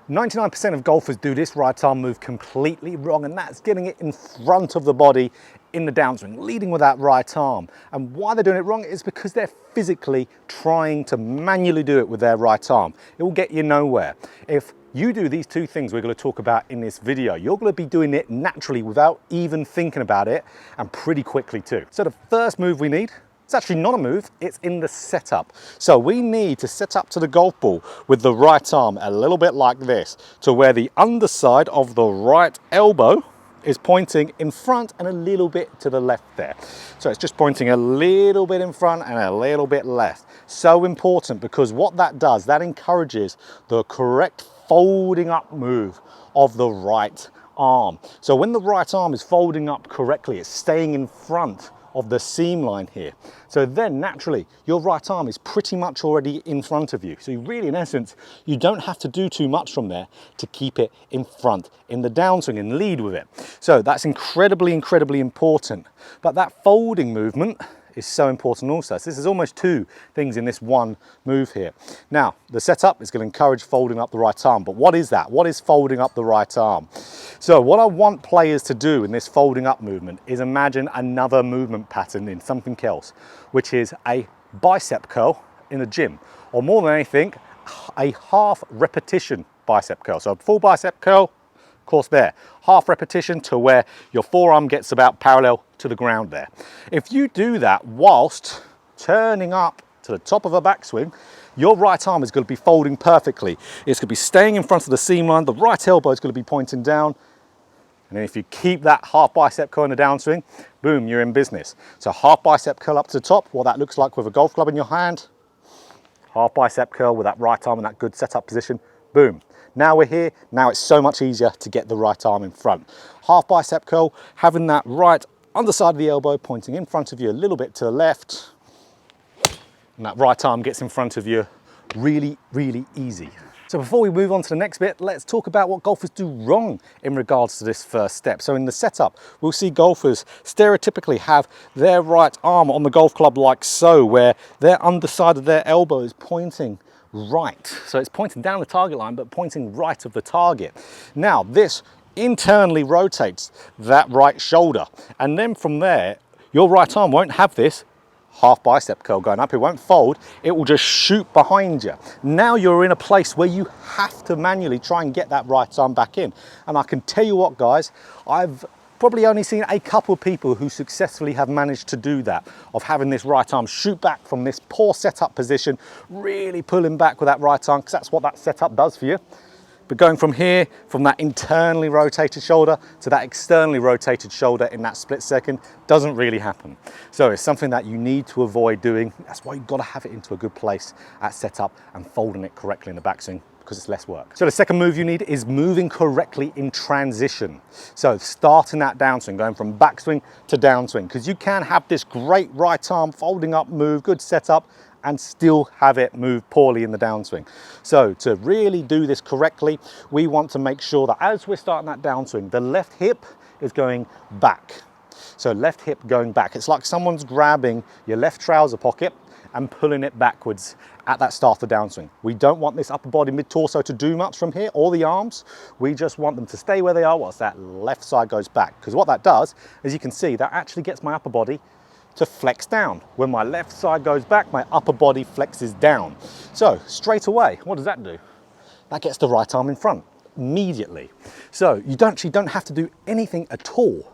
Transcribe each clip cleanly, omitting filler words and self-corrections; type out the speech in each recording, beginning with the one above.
99% of golfers do this right arm move completely wrong, and that's getting it in front of the body in the downswing, leading with that right arm. And why they're doing it wrong is because they're physically trying to manually do it with their right arm. It will get you nowhere. If you do these two things we're going to talk about in this video, you're going to be doing it naturally without even thinking about it, and pretty quickly too. So the first move we need, it's actually not a move, it's in the setup. So we need to set up to the golf ball with the right arm a little bit like this, to where the underside of the right elbow is pointing in front and a little bit to the left there. So it's just pointing a little bit in front and a little bit left. So important, because what that does, that encourages the correct folding up move of the right arm. So when the right arm is folding up correctly, it's staying in front of the seam line here. So then naturally your right arm is pretty much already in front of you. So you really, in essence, you don't have to do too much from there to keep it in front in the downswing and lead with it. So that's incredibly, incredibly important. But that folding movement is so important also. So this is almost two things in this one move here. Now, the setup is going to encourage folding up the right arm, but what is that? What is folding up the right arm? So what I want players to do in this folding up movement is imagine another movement pattern in something else, which is a bicep curl in the gym, or more than anything, a half repetition bicep curl. So a full bicep curl, of course there, half repetition to where your forearm gets about parallel to the ground there. If you do that whilst turning up to the top of a backswing, your right arm is going to be folding perfectly. It's going to be staying in front of the seam line, the right elbow is going to be pointing down, and then if you keep that half bicep curl in the downswing, boom, you're in business. So half bicep curl up to the top, what that looks like with a golf club in your hand, half bicep curl with that right arm in that good setup position, boom. Now we're here, now it's so much easier to get the right arm in front. Half bicep curl, having that right underside of the elbow pointing in front of you a little bit to the left, and that right arm gets in front of you really, really easy. So before we move on to the next bit, let's talk about what golfers do wrong in regards to this first step. So in the setup, we'll see golfers stereotypically have their right arm on the golf club like so, where their underside of their elbow is pointing right. So it's pointing down the target line, but pointing right of the target. Now this internally rotates that right shoulder, and then from there, your right arm won't have this half bicep curl going up, it won't fold, it will just shoot behind you. Now you're in a place where you have to manually try and get that right arm back in. And I can tell you what, guys, I've probably only seen a couple of people who successfully have managed to do that, of having this right arm shoot back from this poor setup position, really pulling back with that right arm, because that's what that setup does for you. But going from here, from that internally rotated shoulder to that externally rotated shoulder in that split second, doesn't really happen. So it's something that you need to avoid doing. That's why you've got to have it into a good place at setup and folding it correctly in the backswing, because it's less work. So the second move you need is moving correctly in transition. So starting that downswing, going from backswing to downswing, because you can have this great right arm folding up move, good setup, and still have it move poorly in the downswing. So to really do this correctly, we want to make sure that as we're starting that downswing, the left hip is going back. So left hip going back. It's like someone's grabbing your left trouser pocket and pulling it backwards at that start of the downswing. We don't want this upper body mid-torso to do much from here, or the arms. We just want them to stay where they are whilst that left side goes back. Because what that does, as you can see, that actually gets my upper body to flex down. When my left side goes back, my upper body flexes down. So straight away, what does that do? That gets the right arm in front immediately. So you actually don't have to do anything at all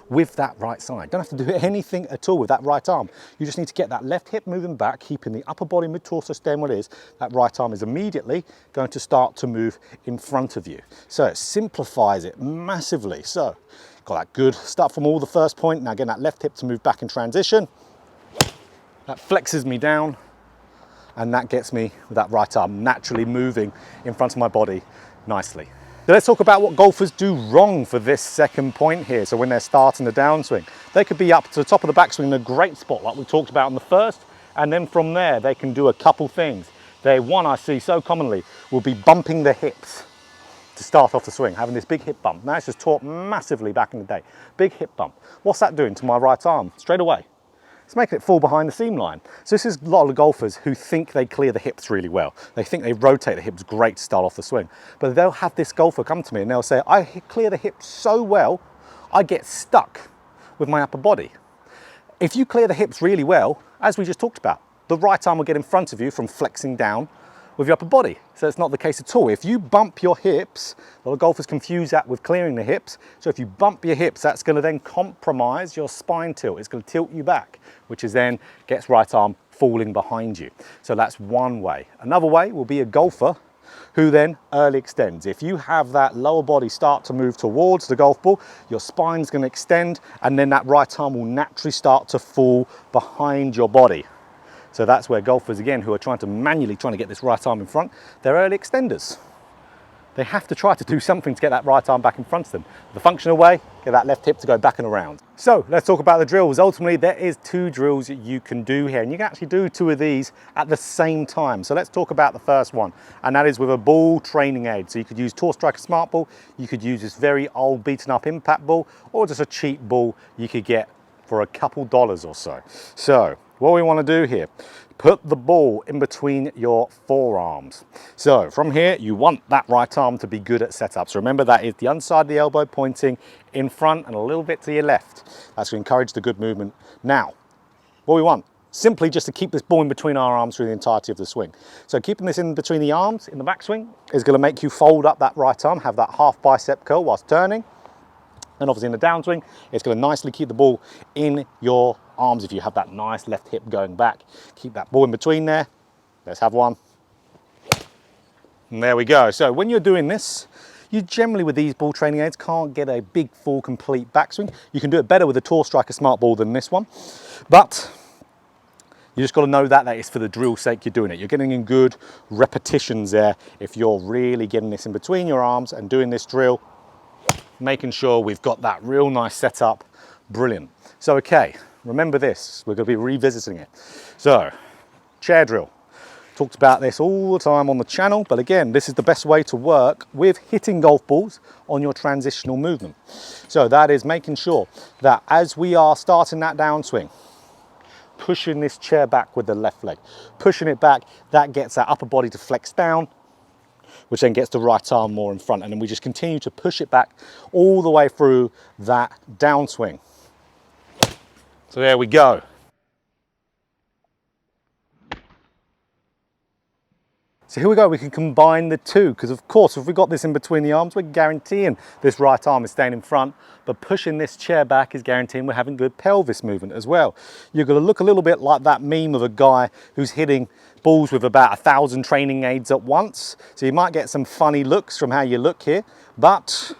with that right side. Don't have to do anything at all with that right arm. You just need to get that left hip moving back, keeping the upper body mid-torso staying where it is. That right arm is immediately going to start to move in front of you. So it simplifies it massively. So got that good start from all the first point. Now getting that left hip to move back in transition. That flexes me down, and that gets me with that right arm naturally moving in front of my body nicely. So let's talk about what golfers do wrong for this second point here. So when they're starting the downswing, they could be up to the top of the backswing in a great spot like we talked about in the first, and then from there they can do a couple things. One I see so commonly will be bumping the hips to start off the swing, having this big hip bump. Now, it's just taught massively back in the day. Big hip bump. What's that doing to my right arm? Straight away, it's making it fall behind the seam line. So this is a lot of golfers who think they clear the hips really well. They think they rotate the hips great to start off the swing. But they'll have this golfer come to me and they'll say, I clear the hips so well, I get stuck with my upper body. If you clear the hips really well, as we just talked about, the right arm will get in front of you from flexing down with your upper body. So it's not the case at all. If you bump your hips, a lot of golfers confuse that with clearing the hips. So if you bump your hips, that's going to then compromise your spine tilt. It's going to tilt you back, which is then gets right arm falling behind you. So that's one way. Another way will be a golfer who then early extends. If you have that lower body start to move towards the golf ball, your spine's going to extend and then that right arm will naturally start to fall behind your body. So that's where golfers, again, who are manually trying to get this right arm in front, they're early extenders. They have to try to do something to get that right arm back in front of them. The functional way, get that left hip to go back and around. So let's talk about the drills. Ultimately, there is 2 drills that you can do here, and you can actually do 2 of these at the same time. So let's talk about the first one, and that is with a ball training aid. So you could use Tour Striker Smart Ball, you could use this very old beaten up impact ball, or just a cheap ball you could get for a couple dollars or so. So what we want to do here, put the ball in between your forearms. So from here, you want that right arm to be good at setup. So remember, that is the underside of the elbow pointing in front and a little bit to your left. That's to encourage the good movement. Now, what we want, simply just to keep this ball in between our arms through the entirety of the swing. So keeping this in between the arms in the backswing is going to make you fold up that right arm, have that half bicep curl whilst turning. And obviously in the downswing, it's going to nicely keep the ball in your arms if you have that nice left hip going back. Keep that ball in between there. Let's have one. And there we go. So when you're doing this, you generally with these ball training aids can't get a big full complete backswing. You can do it better with a Tour Striker Smart Ball than this one. But you just got to know that is for the drill sake you're doing it. You're getting in good repetitions there if you're really getting this in between your arms and doing this drill, making sure we've got that real nice setup. Brilliant. So, okay, remember this, we're going to be revisiting it. So, chair drill. Talked about this all the time on the channel, but again, this is the best way to work with hitting golf balls on your transitional movement. So that is making sure that as we are starting that downswing, pushing this chair back with the left leg, pushing it back, that gets that upper body to flex down, which then gets the right arm more in front. And then we just continue to push it back all the way through that downswing. So there we go. So here we go, we can combine the two, because of course, if we've got this in between the arms, we're guaranteeing this right arm is staying in front, but pushing this chair back is guaranteeing we're having good pelvis movement as well. You're gonna look a little bit like that meme of a guy who's hitting balls with about 1,000 training aids at once. So you might get some funny looks from how you look here, but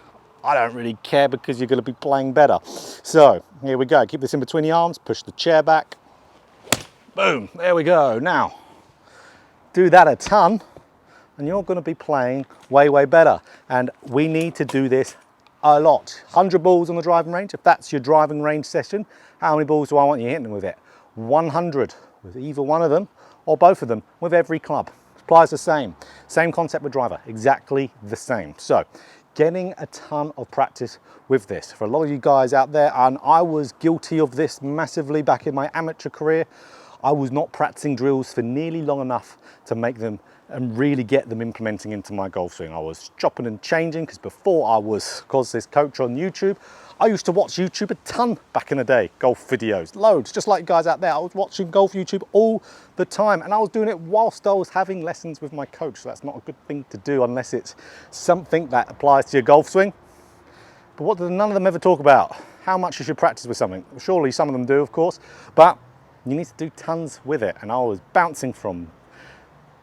I don't really care because you're gonna be playing better. So here we go, keep this in between the arms, push the chair back. Boom, there we go. Now, do that a ton and you're going to be playing way, way better. And we need to do this a lot. 100 balls on the driving range. If that's your driving range session, how many balls do I want you hitting with it? 100 with either one of them or both of them with every club. Applies the same. Same concept with driver, exactly the same. So getting a ton of practice with this. For a lot of you guys out there, and I was guilty of this massively back in my amateur career, I was not practicing drills for nearly long enough to make them and really get them implementing into my golf swing. I was chopping and changing because before I was, of course, this coach on YouTube, I used to watch YouTube a ton back in the day, golf videos, loads, just like you guys out there. I was watching golf YouTube all the time and I was doing it whilst I was having lessons with my coach. So that's not a good thing to do unless it's something that applies to your golf swing. But what do none of them ever talk about? How much you should practice with something. Surely some of them do, of course, but you need to do tons with it. And I was bouncing from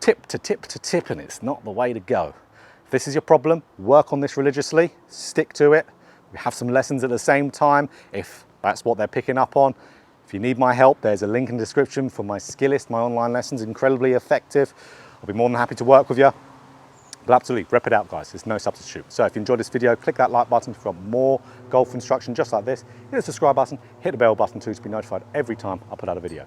tip to tip to tip, and it's not the way to go. If this is your problem, work on this religiously, stick to it. We have some lessons at the same time if that's what they're picking up on. If you need my help, there's a link in the description for my Skillist, my online lessons, incredibly effective. I'll be more than happy to work with you. But absolutely, rep it out, guys. There's no substitute. So if you enjoyed this video, click that like button if you've got more golf instruction just like this. Hit the subscribe button, hit the bell button too to be notified every time I put out a video.